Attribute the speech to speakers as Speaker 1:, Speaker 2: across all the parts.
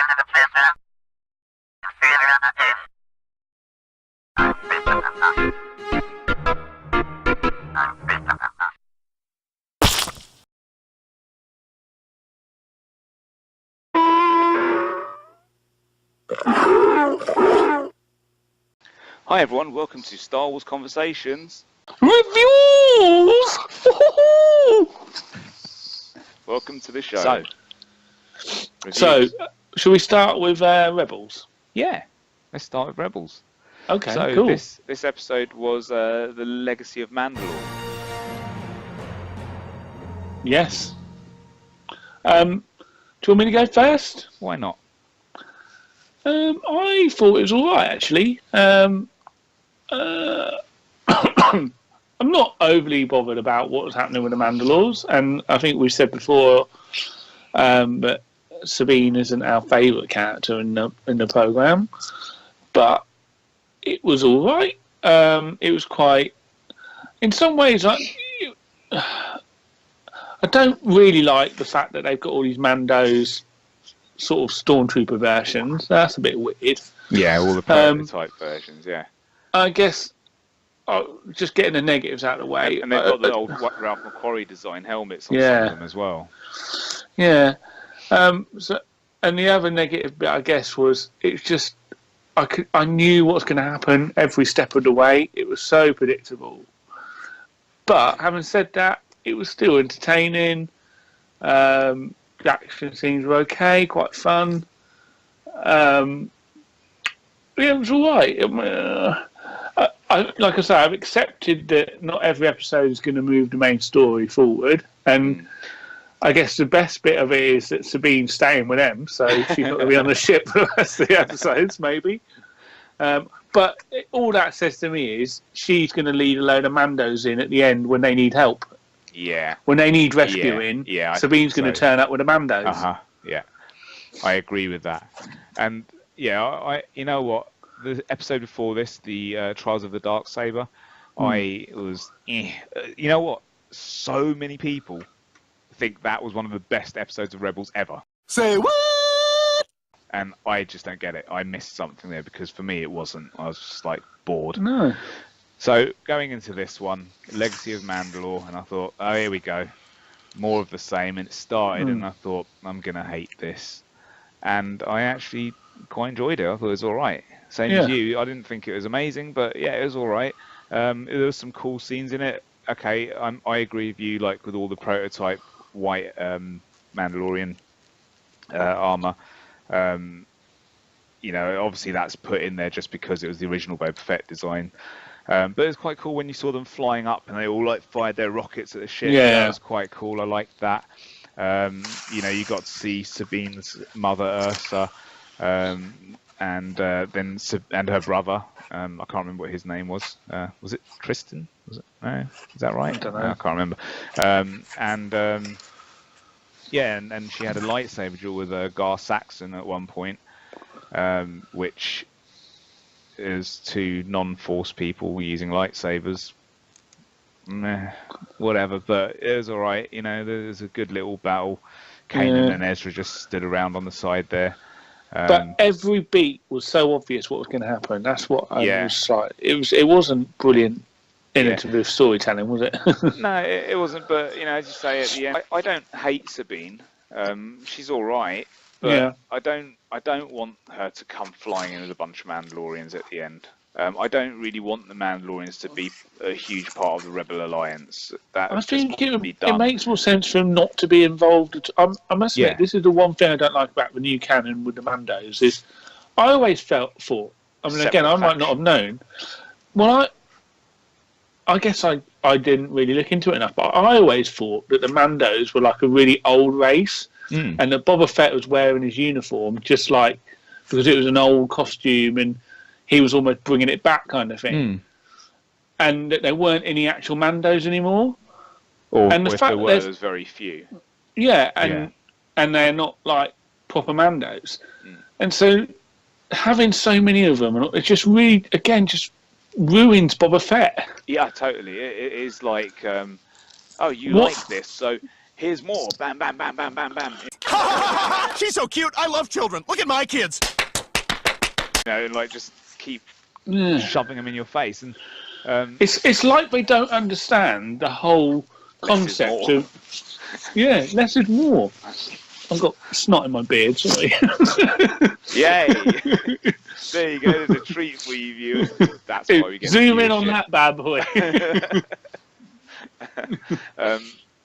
Speaker 1: Hi everyone, welcome to Star Wars Conversations.
Speaker 2: Reviews!
Speaker 1: Welcome to the show.
Speaker 2: So, shall we start with Rebels?
Speaker 1: Yeah, let's start with Rebels.
Speaker 2: Okay,
Speaker 1: so
Speaker 2: cool.
Speaker 1: This episode was The Legacy of Mandalore.
Speaker 2: Yes. Do you want me to go first?
Speaker 1: Why not?
Speaker 2: I thought it was alright, actually. I'm not overly bothered about what was happening with the Mandalores, and I think we said before that Sabine isn't our favourite character in the programme, but it was alright. It was quite, in some ways, I don't really like the fact that they've got all these Mandos sort of stormtrooper versions. That's a bit weird.
Speaker 1: Yeah, all the prototype versions, yeah.
Speaker 2: I guess just getting the negatives out of the way.
Speaker 1: And they've got the old Ralph McQuarrie design helmets on some of them as well.
Speaker 2: Yeah. So, and the other negative bit, I guess, was it's just I knew what was going to happen every step of the way. It was so predictable. But having said that, it was still entertaining. The action scenes were okay, quite fun. Yeah, it was all right. Like I say, I've accepted that not every episode is going to move the main story forward, and I guess the best bit of it is that Sabine's staying with them, so she's not going to be on the ship for the rest of the episodes, maybe. But all that says to me is she's going to lead a load of Mandos in at the end when they need help.
Speaker 1: Yeah.
Speaker 2: When they need rescuing, Sabine's going to turn up with the Mandos.
Speaker 1: Yeah, I agree with that. And yeah, I you know what? The episode before this, the Trials of the Darksaber, I was, you know what? So many people think that was one of the best episodes of Rebels ever.
Speaker 3: Say what?
Speaker 1: And I just don't get it. I missed something there because for me it wasn't. I was just like bored.
Speaker 2: No.
Speaker 1: So going into this one, Legacy of Mandalore, and I thought, oh, here we go. More of the same. And it started and I thought, I'm going to hate this. And I actually quite enjoyed it. I thought it was all right. Same as you. I didn't think it was amazing, but yeah, it was all right. There was some cool scenes in it. Okay, I agree with you, like with all the prototype white Mandalorian armor. You know, obviously that's put in there just because it was the original Boba Fett design. But it was quite cool when you saw them flying up and they all like fired their rockets at the ship.
Speaker 2: Yeah,
Speaker 1: that was quite cool. I liked that. You know, you got to see Sabine's mother Ursa, and then her brother. I can't remember what his name was. Was it Tristan? Was it? No, is that right?
Speaker 2: I don't know.
Speaker 1: I can't remember. Yeah, and she had a lightsaber duel with Gar Saxon at one point, which is two non-Force people using lightsabers. Meh, whatever, but it was all right. You know, there was a good little battle. Kanan and Ezra just stood around on the side there.
Speaker 2: But every beat was so obvious what was going to happen. That's what I was like. It wasn't brilliant innovative storytelling, was it?
Speaker 1: No, it wasn't. But you know, as you say at the end, I don't hate Sabine. She's all right, but I don't want her to come flying in with a bunch of Mandalorians at the end. I don't really want the Mandalorians to be a huge part of the Rebel Alliance. I think
Speaker 2: it makes more sense for him not to be involved. I must admit, this is the one thing I don't like about the new canon with the Mandos is I always thought, I mean, again, I might not have known. Well, I guess I didn't really look into it enough, but I always thought that the Mandos were like a really old race, and that Boba Fett was wearing his uniform just like because it was an old costume and he was almost bringing it back kind of thing. And that there weren't any actual Mandos anymore.
Speaker 1: And the fact that there's very few.
Speaker 2: Yeah, and they're not like proper Mandos. And so having so many of them, it just really, again, just ruins Boba Fett.
Speaker 1: Yeah, totally. It is like, oh, you like this, so here's more. Bam, bam, bam, bam, bam, bam.
Speaker 3: She's so cute. I love children. Look at my kids.
Speaker 1: And like just keep shoving them in your face. And
Speaker 2: it's like they don't understand the whole concept of less is more. I've got snot in my beard, sorry.
Speaker 1: Yay! There you go, there's a treat for you viewers. That's why we get
Speaker 2: zoom in on that bad boy.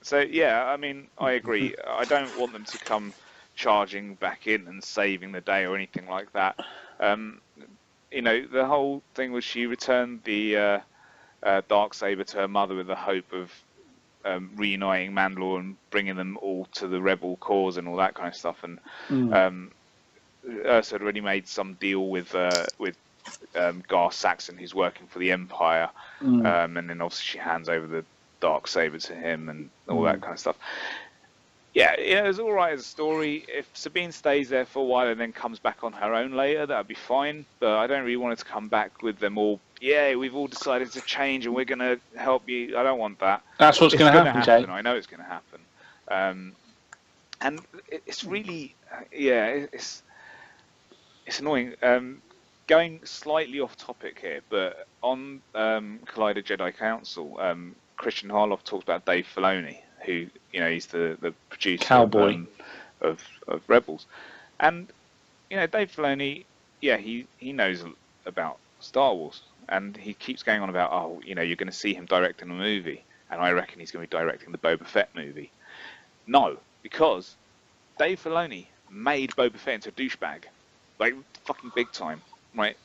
Speaker 1: So yeah, I mean, I agree. I don't want them to come charging back in and saving the day or anything like that. You know, the whole thing was she returned the darksaber to her mother with the hope of reuniting Mandalore and bringing them all to the rebel cause and all that kind of stuff. And Ursa had already made some deal with Gar Saxon, who's working for the Empire, and then obviously she hands over the darksaber to him and all that kind of stuff. Yeah, it was all right as a story. If Sabine stays there for a while and then comes back on her own later, that would be fine. But I don't really want it to come back with them all. Yeah, we've all decided to change and we're going to help you. I don't want that.
Speaker 2: That's what's going to happen, Jay.
Speaker 1: I know it's going to happen. And it's really, it's annoying. Going slightly off topic here, but on Collider Jedi Council, Christian Harloff talks about Dave Filoni, who, you know, he's the producer of Rebels. And, you know, Dave Filoni, he knows about Star Wars. And he keeps going on about, oh, you know, you're going to see him directing a movie. And I reckon he's going to be directing the Boba Fett movie. No, because Dave Filoni made Boba Fett into a douchebag. Like, fucking big time, right?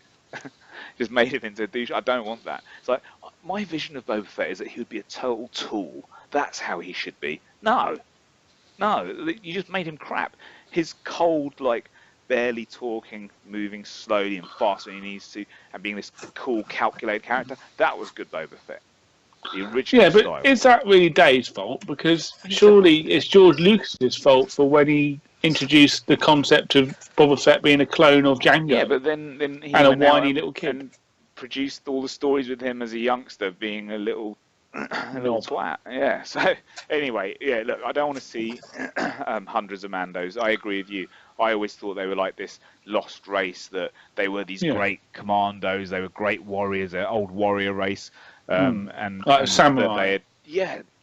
Speaker 1: Just made him into a douche. I don't want that. It's like, my vision of Boba Fett is that he would be a total tool. That's how he should be. No, you just made him crap. His cold, like, barely talking, moving slowly and fast when he needs to, and being this cool, calculated character, that was good Boba Fett. The original style.
Speaker 2: But is that really Dave's fault? Because surely it's George Lucas's fault for when he introduced the concept of Boba Fett being a clone of Jango.
Speaker 1: Yeah, but then he
Speaker 2: and
Speaker 1: went
Speaker 2: a whiny little kid.
Speaker 1: And produced all the stories with him as a youngster being a little twat. Yeah. So anyway, look, I don't want to see hundreds of Mandos. I agree with you. I always thought they were like this lost race, that they were these great commandos, they were great warriors, an old warrior race, and
Speaker 2: like samurai.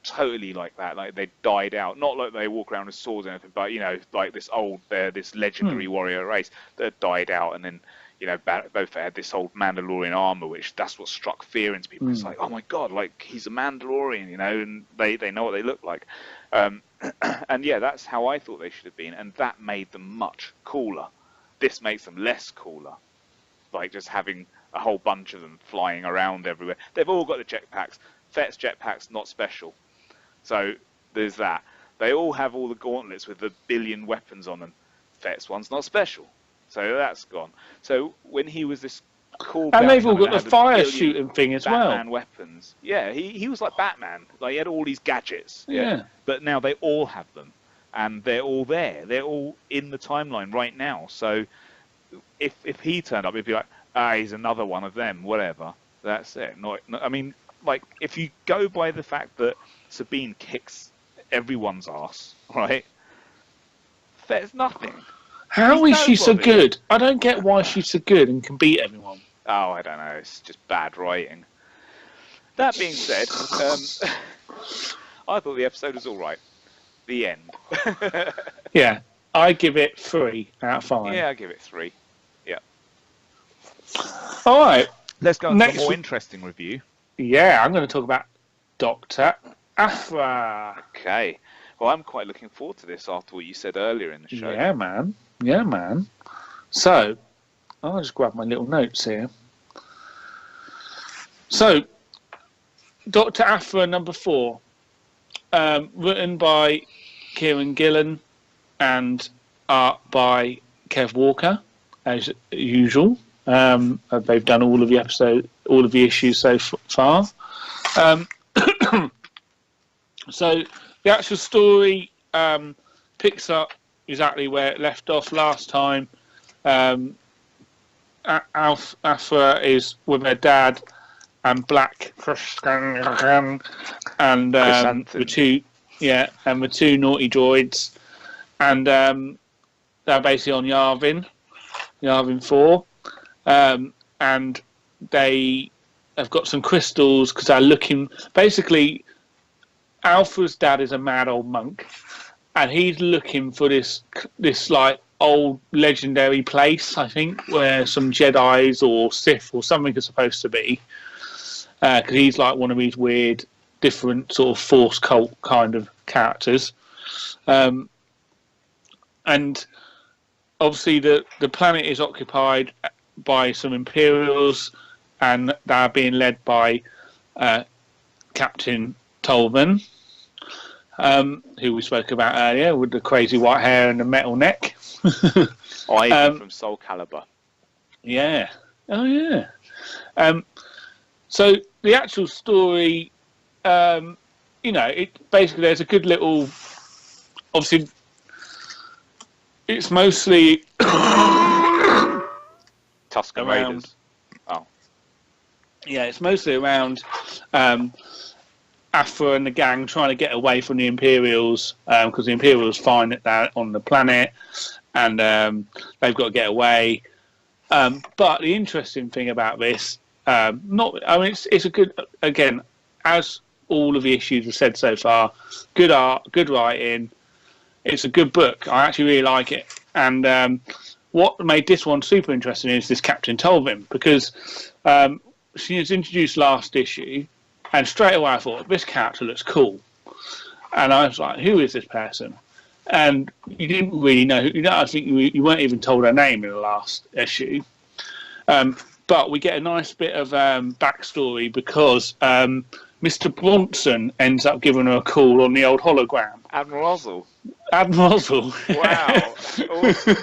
Speaker 1: Totally like that. Like they died out. Not like they walk around with swords or anything, but you know, like this this legendary warrior race that died out, and then, you know, both had this old Mandalorian armor, which that's what struck fear into people. It's like, oh my god, like he's a Mandalorian, you know, and they know what they look like. And yeah, that's how I thought they should have been, and that made them much cooler. This makes them less cooler, like just having a whole bunch of them flying around everywhere. They've all got the jetpacks. Fett's jetpack's not special, so there's that. They all have all the gauntlets with the billion weapons on them. Fett's one's not special, so that's gone. So when he was this cool,
Speaker 2: and they've all got the fire shooting thing as well.
Speaker 1: Batman weapons. Yeah, he was like Batman. Like he had all these gadgets.
Speaker 2: Yeah.
Speaker 1: But now they all have them, and they're all there. They're all in the timeline right now. So if he turned up, it'd be like, he's another one of them. Whatever. That's it. I mean, like if you go by the fact that Sabine kicks everyone's ass, right? There's nothing.
Speaker 2: How is she so good? I don't get why she's so good and can beat everyone.
Speaker 1: Oh, I don't know. It's just bad writing. That being said, I thought the episode was all right. The end.
Speaker 2: Yeah, I give it 3 out of 5.
Speaker 1: Yeah, I give it 3. Yeah.
Speaker 2: All right.
Speaker 1: Let's go on to a more interesting review.
Speaker 2: Yeah, I'm going to talk about Dr. Aphra.
Speaker 1: Okay. Well, I'm quite looking forward to this after what you said earlier in the show.
Speaker 2: Yeah, man. So, I'll just grab my little notes here. So, Dr. Aphra number 4, written by Kieron Gillen and art by Kev Walker, as usual. They've done all of the issues so far. So the actual story picks up exactly where it left off last time. Aphra is with her dad and Black and the two naughty droids, and they're basically on Yavin 4, and they have got some crystals because they're looking. Basically, Alpha's dad is a mad old monk, and he's looking for this like old legendary place, I think, where some Jedis or Sith or something are supposed to be, because he's like one of these weird, different sort of Force cult kind of characters, and obviously the planet is occupied by some Imperials, and they're being led by Captain Tolman, who we spoke about earlier, with the crazy white hair and the metal neck.
Speaker 1: Ivan from Soul Calibur.
Speaker 2: Yeah. Oh, yeah. So the actual story, it basically, there's a good little... Obviously, it's mostly...
Speaker 1: Tusken Raiders. Oh.
Speaker 2: Yeah, it's mostly around Aphra and the gang trying to get away from the Imperials, because the Imperials find that they're on the planet, and they've got to get away. But the interesting thing about this, it's a good, again, as all of the issues have said so far, good art, good writing. It's a good book. I actually really like it. And what made this one super interesting is this Captain Tolvin, because she was introduced last issue, and straight away I thought, this character looks cool. And I was like, who is this person? And you didn't really know. I think you weren't even told her name in the last issue. But we get a nice bit of backstory because Mr. Bronson ends up giving her a call on the old hologram.
Speaker 1: Admiral Ozzel.
Speaker 2: Wow.
Speaker 1: Awesome.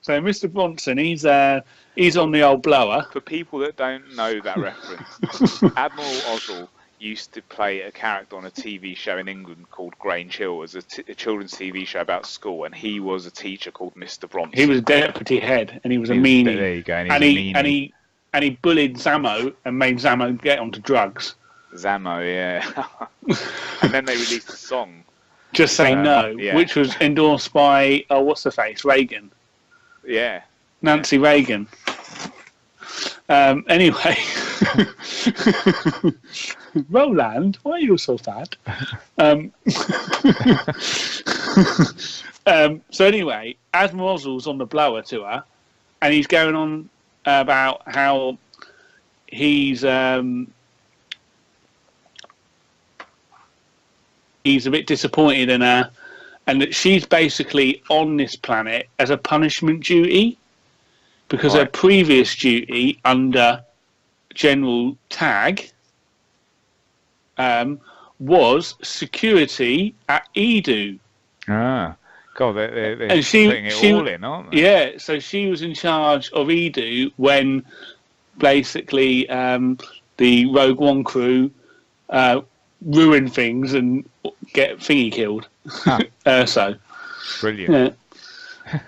Speaker 2: So Mr. Bronson, he's on the old blower.
Speaker 1: For people that don't know that reference, Admiral Ozzel used to play a character on a TV show in England called Grange Hill. It was a children's TV show about school, and he was a teacher called Mr. Bronson.
Speaker 2: He was deputy head, and he was a meanie.
Speaker 1: There you go.
Speaker 2: And he bullied Zamo and made Zamo get onto drugs.
Speaker 1: Zamo, yeah. And then they released a song.
Speaker 2: Just Say No,
Speaker 1: yeah.
Speaker 2: which was endorsed by, what's her face, Reagan.
Speaker 1: Yeah.
Speaker 2: Nancy Reagan. Anyway. Roland, why are you so fat? So anyway, Admiral Ozzel's on the blower to her, and he's going on about how he's a bit disappointed in her, and that she's basically on this planet as a punishment duty, because her previous duty under General Tag was security at Edu.
Speaker 1: Ah, God, they're putting it all in, aren't they?
Speaker 2: Yeah, so she was in charge of Edu when basically the Rogue One crew ruin things and get Thingy killed. Ursa.
Speaker 1: Brilliant.
Speaker 2: Yeah.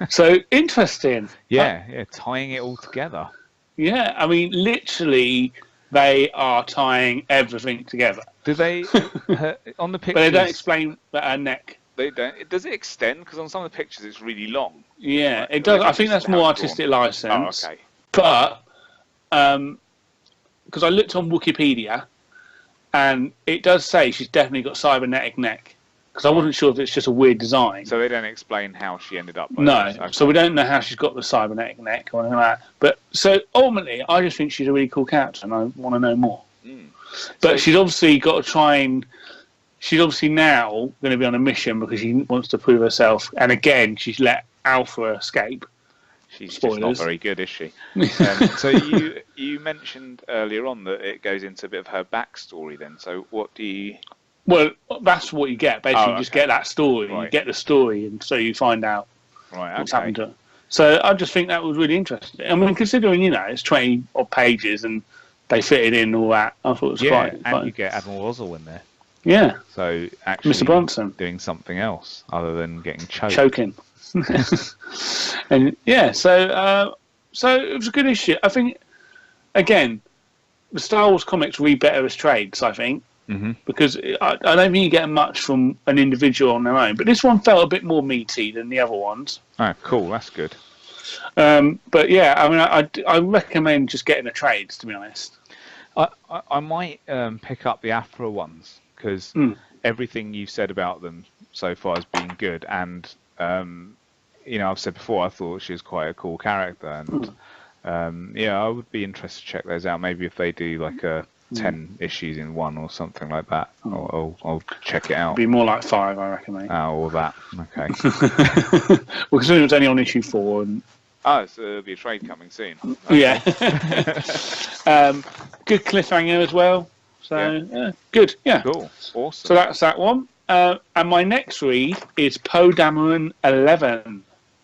Speaker 2: So interesting.
Speaker 1: Yeah, tying it all together.
Speaker 2: Yeah, I mean, literally, they are tying everything together.
Speaker 1: Do they on the pictures?
Speaker 2: But they don't explain her neck.
Speaker 1: They don't. Does it extend? Because on some of the pictures, it's really long.
Speaker 2: Yeah, it does. I think that's more artistic license.
Speaker 1: Oh, okay.
Speaker 2: But because I looked on Wikipedia, and it does say she's definitely got cybernetic neck. Because I wasn't sure if it's just a weird design.
Speaker 1: So they don't explain how she ended up.
Speaker 2: No, so we don't know how she's got the cybernetic neck or anything like that. But so ultimately, I just think she's a really cool character, and I want to know more. But she's obviously got to try and. She's obviously now going to be on a mission because she wants to prove herself. And again, she's let Alpha escape.
Speaker 1: She's just not very good, is she? So you mentioned earlier on that it goes into a bit of her backstory. Then, so what do you?
Speaker 2: Well, that's what you get. Basically, you just get that story. Right. You get the story, and so you find out what's happened to her. So I just think that was really interesting. I mean, considering, it's 20-odd pages and they fitted in all that, I thought it was quite...
Speaker 1: and you get Admiral Ozzel in there.
Speaker 2: Yeah.
Speaker 1: So actually
Speaker 2: Mr. Bronson
Speaker 1: doing something else other than getting choked.
Speaker 2: Choking. And, yeah, so it was a good issue. I think, again, the Star Wars comics read better as trades, I think. because I don't think you get much from an individual on their own. But this one felt a bit more meaty than the other ones.
Speaker 1: Oh, cool. That's good.
Speaker 2: But yeah, I mean, I recommend just getting the trades, to be honest.
Speaker 1: I might pick up the Aphra ones because everything you've said about them so far has been good, and you know, I've said before I thought she was quite a cool character, and yeah, I would be interested to check those out. Maybe if they do like a 10 issues in one or something like that, I'll check it out.
Speaker 2: It'd be more like 5, I reckon, mate.
Speaker 1: Oh, or that. Okay.
Speaker 2: Well, considering it was only on issue 4, and
Speaker 1: oh, so there'll be a trade coming soon.
Speaker 2: Okay. Yeah. Good cliffhanger as well. So, yeah, good. Yeah.
Speaker 1: Cool. Awesome.
Speaker 2: So that's that one. And my next read is Poe Dameron 11.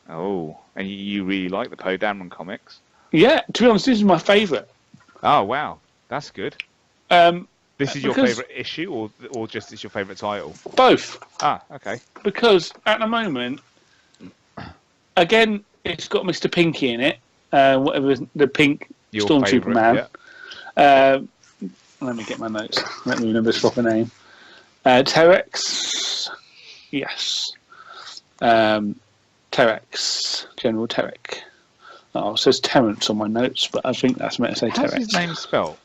Speaker 1: Oh, and you really like the Poe Dameron comics?
Speaker 2: Yeah, to be honest, this is my favourite.
Speaker 1: Oh, wow. That's good. This is your favourite issue, or just it's your favourite title?
Speaker 2: Both.
Speaker 1: Ah, okay.
Speaker 2: Because at the moment, again, it's got Mr. Pinky in it, whatever the pink
Speaker 1: Your
Speaker 2: Stormtrooper man.
Speaker 1: Yeah.
Speaker 2: Let me get my notes. Let me remember his proper name. Terex. Yes. Terex. General Terek. Oh, it says Terrence on my notes, but I think that's meant to say Terex.
Speaker 1: How's his name spelled?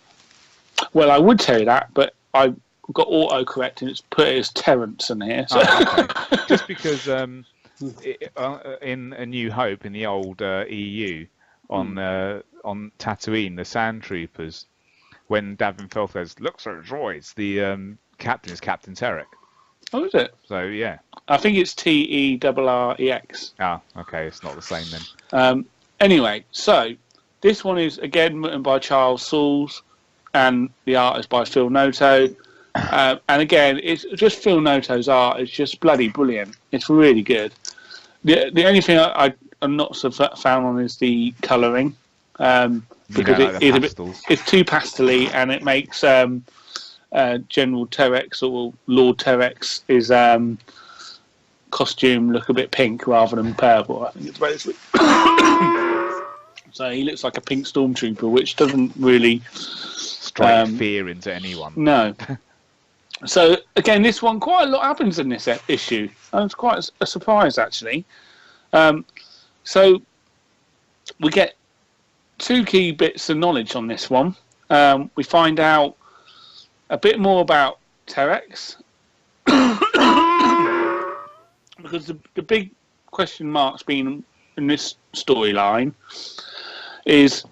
Speaker 2: Well, I would tell you that, but I got autocorrect and it's put it as Terrence in here. So.
Speaker 1: Oh, okay. Just because in A New Hope, in the old EU, on Tatooine, the Sand Troopers, when Davin Felth says, "Look, sir, droids," the captain is Captain Terek.
Speaker 2: Oh, is it?
Speaker 1: So, yeah.
Speaker 2: I think it's Terrex.
Speaker 1: Ah, okay, it's not the same then.
Speaker 2: Anyway, so this one is again written by Charles Soule, and the art is by Phil Noto. And again, it's just Phil Noto's art is just bloody brilliant. It's really good. The only thing I'm not so fan on is the colouring, because it's too pastel-y, and it makes General Terex or Lord Terex his costume look a bit pink rather than purple. I think it's basically. So he looks like a pink stormtrooper, which doesn't really
Speaker 1: strike fear into anyone.
Speaker 2: No. So again, this one, quite a lot happens in this issue. It's quite a surprise, actually. So we get 2 key bits of knowledge on this one. We find out a bit more about Terex, because the big question mark's been in this storyline is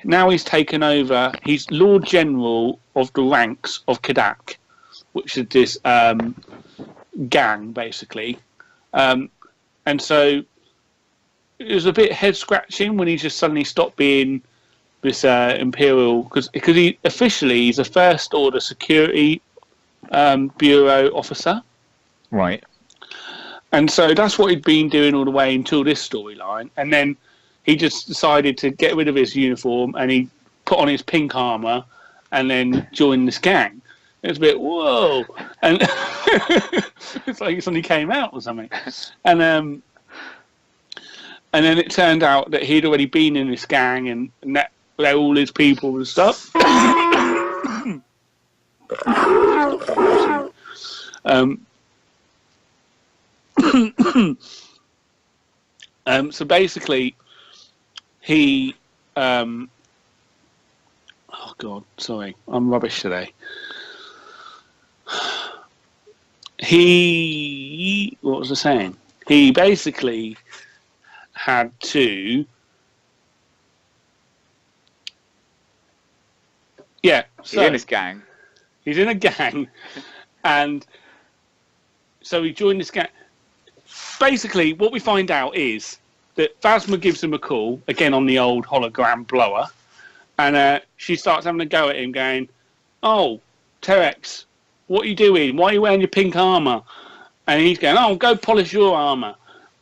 Speaker 2: now he's taken over. He's Lord General of the ranks of Kadak, which is this gang, basically. And so it was a bit head-scratching when he just suddenly stopped being this Imperial... Because he's a First Order Security Bureau officer.
Speaker 1: Right.
Speaker 2: And so that's what he'd been doing all the way until this storyline. And then he just decided to get rid of his uniform and he put on his pink armour and then joined this gang. It's a bit, whoa. And it's like it suddenly came out or something. And then it turned out that he'd already been in this gang and that they're all his people and stuff. So basically, he... oh, God, sorry. I'm rubbish today. What was I saying? He basically had to... Yeah. So
Speaker 1: he's in his gang.
Speaker 2: He's in a gang. And so he joined this gang. Basically, what we find out is that Phasma gives him a call, again on the old hologram blower, and she starts having a go at him, going, "Oh, Terex, what are you doing? Why are you wearing your pink armour?" And he's going, "Oh, go polish your armour."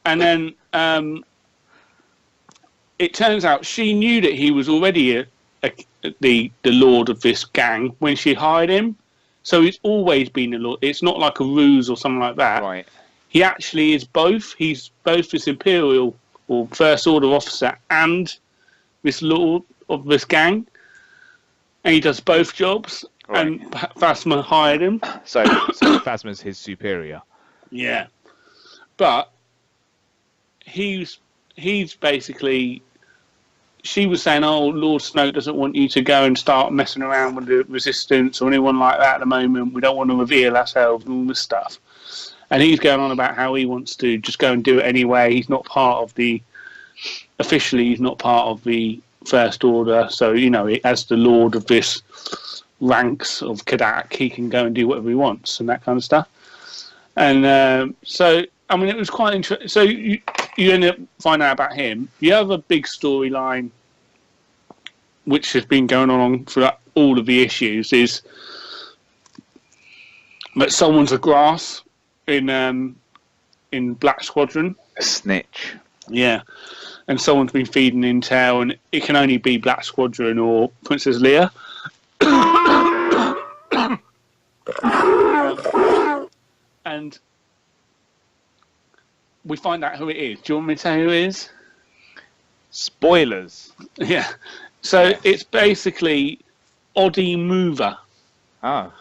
Speaker 2: And then it turns out she knew that he was already the lord of this gang when she hired him. So he's always been the lord. It's not like a ruse or something like that.
Speaker 1: Right.
Speaker 2: He actually is both. He's both this Imperial or First Order officer and this lord of this gang. And he does both jobs.
Speaker 1: Right.
Speaker 2: and Phasma hired him.
Speaker 1: So Phasma's his superior.
Speaker 2: Yeah, but he's basically. She was saying, "Oh, Lord Snoke doesn't want you to go and start messing around with the Resistance or anyone like that at the moment. We don't want to reveal ourselves and all this stuff." And he's going on about how he wants to just go and do it anyway. He's not part of officially, he's not part of the First Order. So, as the Lord of this ranks of Kadak, he can go and do whatever he wants and that kind of stuff. And so, I mean, it was quite interesting. So you end up finding out about him. The other big storyline, which has been going on for all of the issues, is that someone's a grass in Black Squadron.
Speaker 1: A snitch.
Speaker 2: Yeah, and someone's been feeding intel, and it can only be Black Squadron or Princess Leia. And we find out who it is. Do you want me to say who it is?
Speaker 1: Spoilers.
Speaker 2: Yeah. So it's basically Oddie Mover.
Speaker 1: Oh.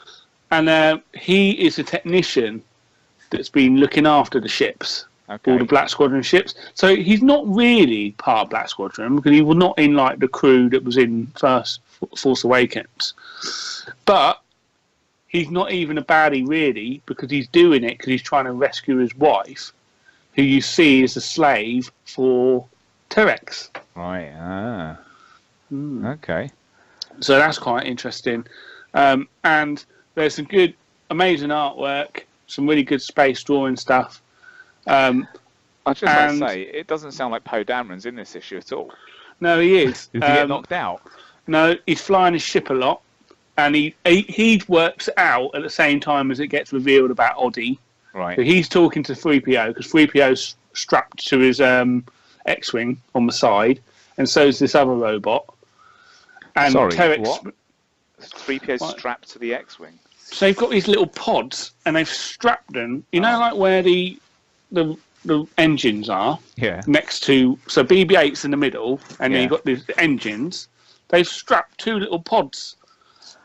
Speaker 2: And he is a technician that's been looking after the ships, all the Black Squadron ships. So he's not really part of Black Squadron because he was not in like the crew that was in Force Awakens. But he's not even a baddie really because he's doing it because he's trying to rescue his wife, who you see is a slave for Terex.
Speaker 1: Right. Okay.
Speaker 2: So that's quite interesting. And there's some good, amazing artwork, some really good space drawing stuff.
Speaker 1: I just like to say, it doesn't sound like Poe Dameron's in this issue at all.
Speaker 2: No, he is.
Speaker 1: Did he get knocked out?
Speaker 2: No, he's flying his ship a lot, and he works out at the same time as it gets revealed about Oddie.
Speaker 1: Right.
Speaker 2: So he's talking to 3PO because 3PO's strapped to his X-wing on the side, and so is this other robot. And
Speaker 1: Sorry,
Speaker 2: Terex,
Speaker 1: what? 3PO's strapped to the X-wing.
Speaker 2: So they've got these little pods, and they've strapped them. You know, like where the engines are.
Speaker 1: Yeah.
Speaker 2: Next to BB-8's in the middle, and then you've got the engines. They've strapped two little pods,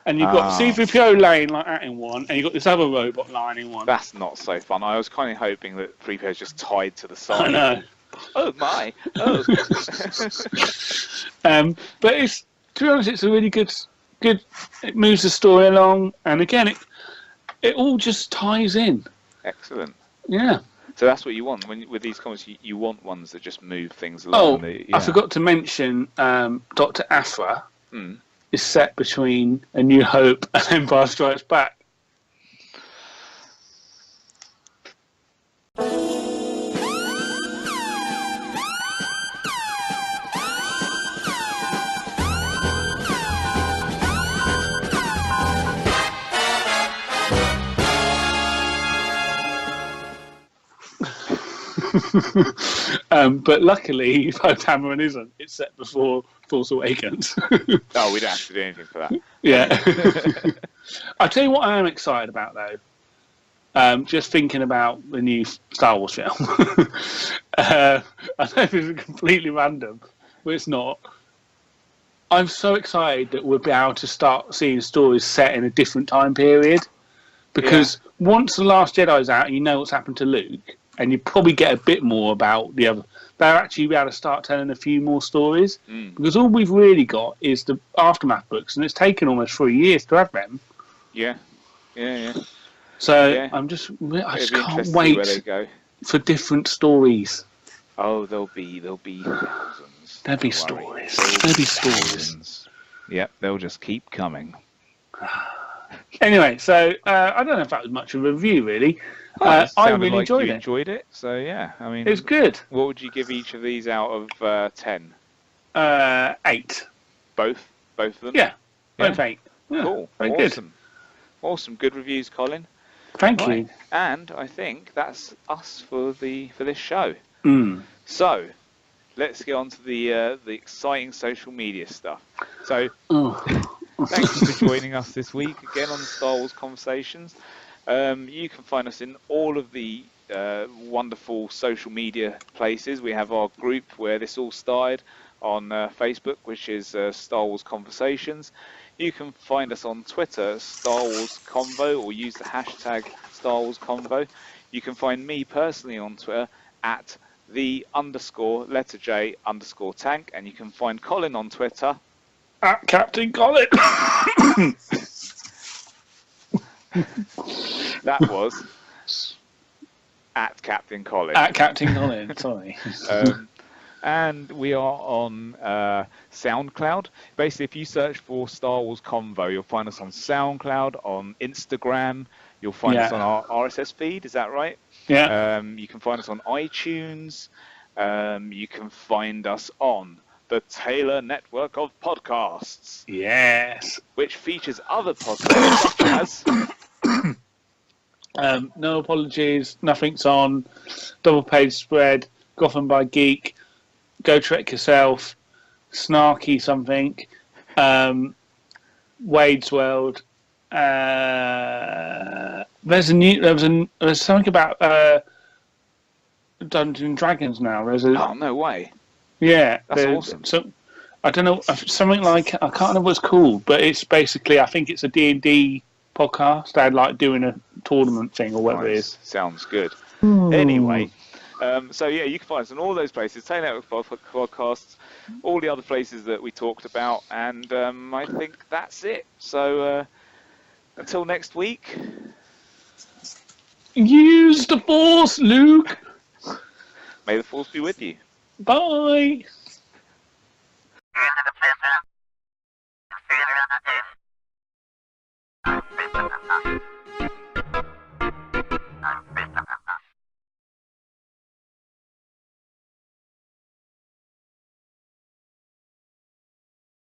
Speaker 2: and you've got C-3PO laying like that in one, and you've got this other robot lying in one.
Speaker 1: That's not so fun. I was kind of hoping that 3PO's just tied to the side.
Speaker 2: I know.
Speaker 1: Oh my! Oh.
Speaker 2: But it's, to be honest, it's a really good. It moves the story along, and again, it all just ties in.
Speaker 1: Excellent.
Speaker 2: Yeah.
Speaker 1: So that's what you want with these comics. You want ones that just move things along.
Speaker 2: I forgot to mention Dr. Aphra is set between A New Hope and Empire Strikes Back. But luckily, Poe Dameron isn't. It's set before Force Awakens.
Speaker 1: Oh, we don't have to do anything for that.
Speaker 2: Yeah. I'll tell you what I am excited about, though. Just thinking about the new Star Wars film. I know this is completely random, but it's not. I'm so excited that we'll be able to start seeing stories set in a different time period. Because once The Last Jedi's out and you know what's happened to Luke, and you probably get a bit more about the other, they'll actually be able to start telling a few more stories. Because all we've really got is the Aftermath books, and it's taken almost 3 years to have them. Yeah. So I just can't wait
Speaker 1: where they go.
Speaker 2: for different stories.
Speaker 1: Oh, there'll be thousands.
Speaker 2: There'll be stories. There'll be stories.
Speaker 1: Yep, they'll just keep coming.
Speaker 2: Anyway, so I don't know if that was much of a review, really. I really
Speaker 1: enjoyed it. So yeah, I mean,
Speaker 2: it was good.
Speaker 1: What would you give each of these out of 10?
Speaker 2: 8.
Speaker 1: Both of them.
Speaker 2: Yeah, both 8. Yeah,
Speaker 1: cool.
Speaker 2: Very
Speaker 1: awesome. Good. Awesome. Good reviews, Colin.
Speaker 2: Thank you.
Speaker 1: And I think that's us for this show.
Speaker 2: Mm.
Speaker 1: So let's get on to the exciting social media stuff. So thank you for joining us this week again on Star Wars Conversations. You can find us in all of the wonderful social media places. We have our group where this all started on Facebook, which is Star Wars Conversations. You can find us on Twitter, Star Wars Convo, or use the hashtag Star Wars Convo. You can find me personally on Twitter at _J_tank, and you can find Colin on Twitter
Speaker 2: at Captain Colin.
Speaker 1: That was at Captain Colin.
Speaker 2: At Captain Colin, sorry.
Speaker 1: And we are on SoundCloud. Basically, if you search for Star Wars Convo, you'll find us on SoundCloud, on Instagram. You'll find us on our RSS feed. Is that right?
Speaker 2: Yeah.
Speaker 1: You can find us on iTunes. You can find us on the Taylor Network of Podcasts.
Speaker 2: Yes.
Speaker 1: Which features other podcasts such as...
Speaker 2: No Apologies, Nothing's On, Double Page Spread, Gotham by Geek, Go Trek Yourself, Snarky something, Wade's World. There's something about Dungeons and Dragons now.
Speaker 1: Oh, no way.
Speaker 2: Yeah,
Speaker 1: that's awesome.
Speaker 2: So, I don't know, something like, I can't remember what it's called, but it's basically, I think it's a D&D podcast. They're like doing a tournament thing or whatever it is.
Speaker 1: Sounds good. Anyway, so yeah, you can find us in all those places, Taylor Network Podcasts, all the other places that we talked about, and I think that's it. So until next week,
Speaker 2: use the Force, Luke.
Speaker 1: May the Force be with you.
Speaker 2: Bye.
Speaker 4: Into the